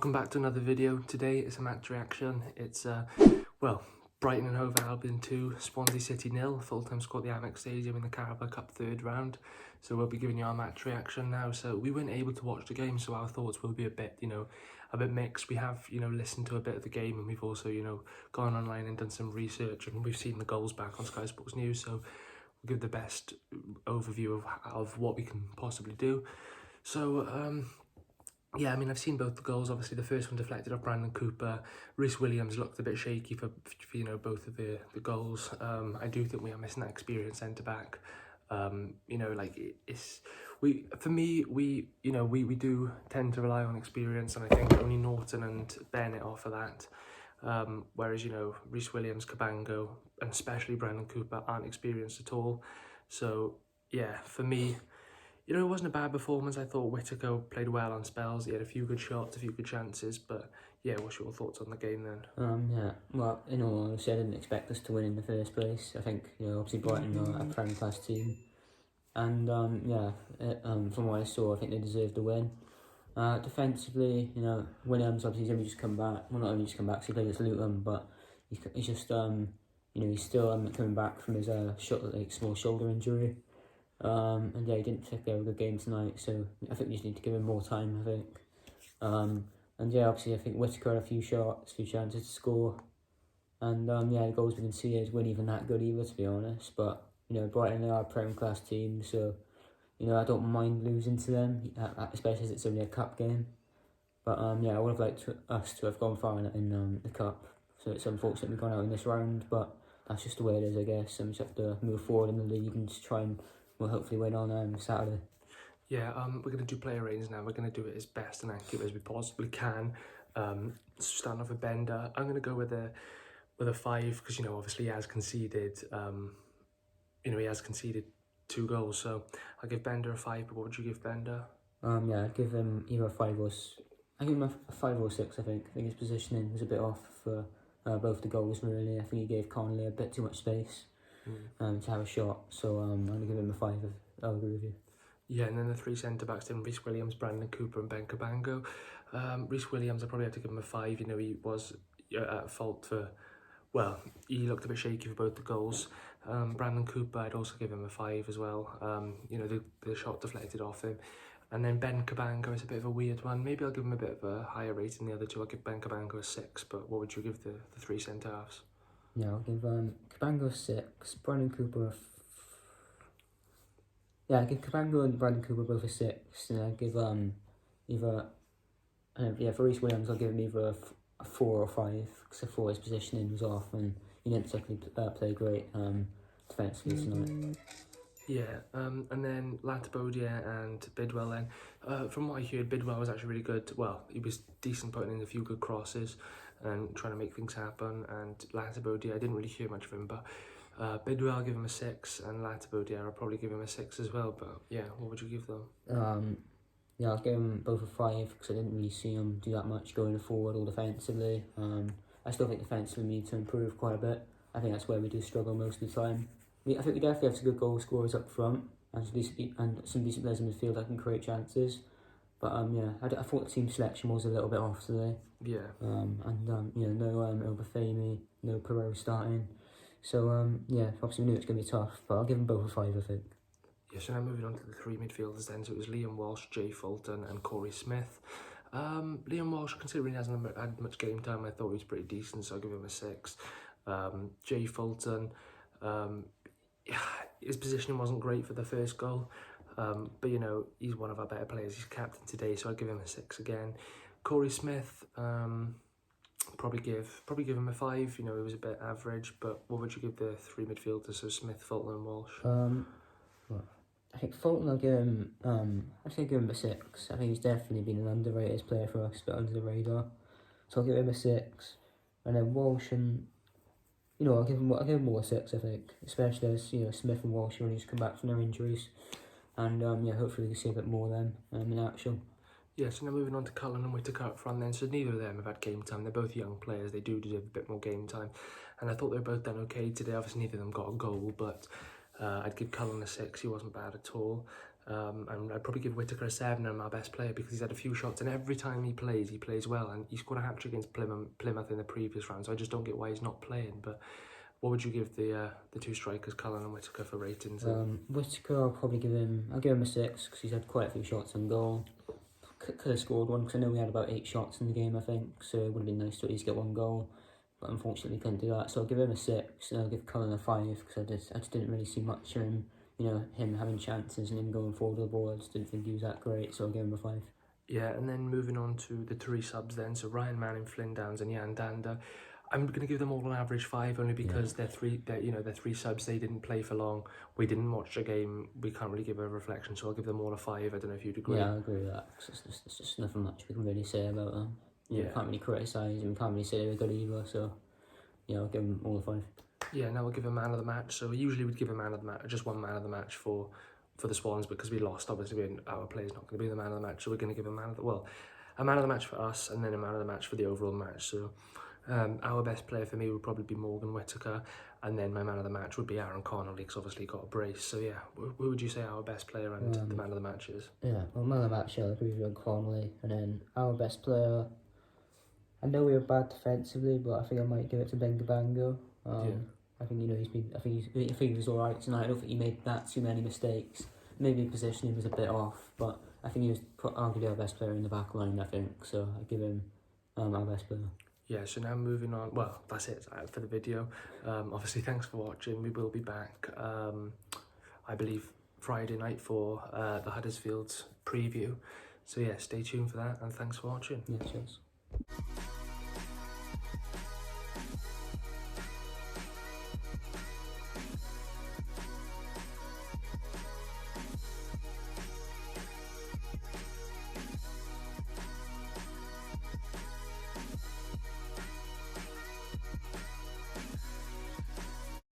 welcome back to another video. Today it's a match reaction. It's Brighton and Hove Albion 2, Swansea City 0. Full-time score at the Amex Stadium in the Carabao Cup third round. So we'll be giving you our match reaction now. So we weren't able to watch the game, so our thoughts will be a bit mixed. We have, listened to a bit of the game, and we've also, gone online and done some research, and we've seen the goals back on Sky Sports News. So we'll give the best overview of what we can possibly do. So, yeah, I mean, I've seen both the goals. Obviously, the first one deflected off Brandon Cooper. Rhys Williams looked a bit shaky for both of the goals. I do think we are missing that experienced centre-back. We do tend to rely on experience, and I think only Norton and Bennett offer that. Whereas, Rhys Williams, Cabango, and especially Brandon Cooper aren't experienced at all. So, yeah, for me, it wasn't a bad performance. I thought Whittaker played well on spells. He had a few good shots, a few good chances. But yeah, what's your thoughts on the game then? Yeah, well, in all honesty, I didn't expect us to win in the first place. I think, obviously Brighton are a Premier class team. And from what I saw, I think they deserved the win. Defensively, Williams obviously he's only just come back. Well, not only just come back, so he played against Luton, but he's just, he's still coming back from his small shoulder injury. And yeah, he didn't particularly have a good game tonight, so I think we just need to give him more time, I think. And yeah, obviously I think Whittaker had a few shots, a few chances to score. And yeah, the goals we can see weren't even that good either, to be honest. But, Brighton, they are a Premier class team, so, I don't mind losing to them, especially as it's only a cup game. But yeah, I would have liked us to have gone far in the cup. So it's unfortunate we've gone out in this round, but that's just the way it is, I guess. And we just have to move forward in the league and just try and we'll hopefully win on Saturday. Yeah, we're going to do player ratings now. We're going to do it as best and accurate as we possibly can. Starting off with Bender, I'm going to go with a 5 because, obviously he has conceded, he has conceded 2 goals. So I'll give Bender a 5, but what would you give Bender? Yeah, I'd give him either a 5 or... I give him a 5 or 6, I think. I think his positioning was a bit off for both the goals, really. I think he gave Connolly a bit too much space. To have a shot, so I'm going to give him a 5. I'll agree with you. Yeah, and then the 3 centre-backs then, Rhys Williams, Brandon Cooper and Ben Cabango. Rhys Williams, I probably have to give him a 5. He was at fault for, he looked a bit shaky for both the goals. Brandon Cooper, I'd also give him a 5 as well. The shot deflected off him. And then Ben Cabango is a bit of a weird one. Maybe I'll give him a bit of a higher rating than the other 2. I'll give Ben Cabango a 6, but what would you give the 3 centre-halves? Yeah, I'll give Cabango a 6, Brandon Cooper I'll give Cabango and Brandon Cooper both a 6, and I'll give for Rhys Williams I'll give him either a 4 or 5, because I thought his positioning was off and he didn't particularly play great defensively tonight. Yeah, and then Latibodia and Bidwell then. From what I heard, Bidwell was actually really good. Well, he was decent putting in a few good crosses and trying to make things happen. And Latibodia, I didn't really hear much of him, but Bidwell, I'll give him a 6, and Latibodia, I'll probably give him a 6 as well. But yeah, what would you give them? Yeah, I'll give them both a 5, because I didn't really see them do that much going forward or defensively. I still think defensively we need to improve quite a bit. I think that's where we do struggle most of the time. I think we definitely have some good goal scorers up front and some decent players in the midfield that can create chances. But yeah, I thought the team selection was a little bit off today. Yeah. No Obafemi, no Perot starting. So yeah, obviously we knew it's going to be tough, but I'll give them both a 5, I think. Yeah, so now moving on to the 3 midfielders then. So it was Liam Walsh, Jay Fulton and Corey Smith. Liam Walsh, considering he hasn't had much game time, I thought he was pretty decent, so I'll give him a 6. Jay Fulton, his positioning wasn't great for the first goal, but he's one of our better players. He's captain today, so I'd give him a 6 again. Corey Smith, probably give him a 5. He was a bit average, but what would you give the 3 midfielders? So Smith, Fulton, and Walsh. Well, I think Fulton, I'll give him. I think give him a 6. I think he's definitely been an underrated player for us, but under the radar. So I'll give him a 6, and then Walsh and. I'll give him more a 6, I think, especially as Smith and Walsh only just come back from their injuries, and yeah, hopefully we can see a bit more of them in action. Yeah, so now moving on to Cullen and Whittaker up front then. So neither of them have had game time. They're both young players. They do deserve a bit more game time, and I thought they were both done okay today. Obviously, neither of them got a goal, but I'd give Cullen a 6. He wasn't bad at all. And I'd probably give Whittaker a 7 and my best player because he's had a few shots and every time he plays well, and he scored a hat-trick against Plymouth in the previous round, so I just don't get why he's not playing. But what would you give the two strikers, Cullen and Whittaker, for ratings? Whittaker, I'll give him a 6 because he's had quite a few shots on goal. Could have scored one because I know we had about 8 shots in the game, I think, so it would have been nice to at least get one goal, but unfortunately couldn't do that. So I'll give him a 6 and I'll give Cullen a 5 because I just didn't really see much of him. You know, him having chances and him going forward with the ball, I just didn't think he was that great, so I'll give him a 5. Yeah, and then moving on to the 3 subs then, so Ryan Manning, Flynn Downs and Jan Danda. I'm going to give them all an average 5 only because they're three subs, they didn't play for long. We didn't watch the game, we can't really give a reflection, so I'll give them all a 5. I don't know if you'd agree. Yeah, I agree with that, because there's just nothing much we can really say about them. We can't really criticise, and we can't really say they're good either, so yeah, I'll give them all a 5. Yeah, now we'll give a man of the match. So usually we'd give a man of the match, just one man of the match for the Swans because we lost. Obviously, our player's not going to be the man of the match, so we're going to give a man of the match for us, and then a man of the match for the overall match. So our best player for me would probably be Morgan Whittaker, and then my man of the match would be Aaron Connolly because obviously he got a brace. So yeah, who would you say our best player and the man of the match is? Yeah, well, man of the match, I'll agree with Aaron Connolly, and then our best player. I know we were bad defensively, but I think I might give it to Benga Bango. I think he was alright tonight. I don't think he made that too many mistakes. Maybe positioning was a bit off, but I think he was arguably our best player in the back line, I think. So I give him our best player. Yeah, so now moving on. Well, that's it for the video. Obviously, thanks for watching. We will be back, I believe, Friday night for the Huddersfield preview. So yeah, stay tuned for that, and thanks for watching. Yeah, cheers.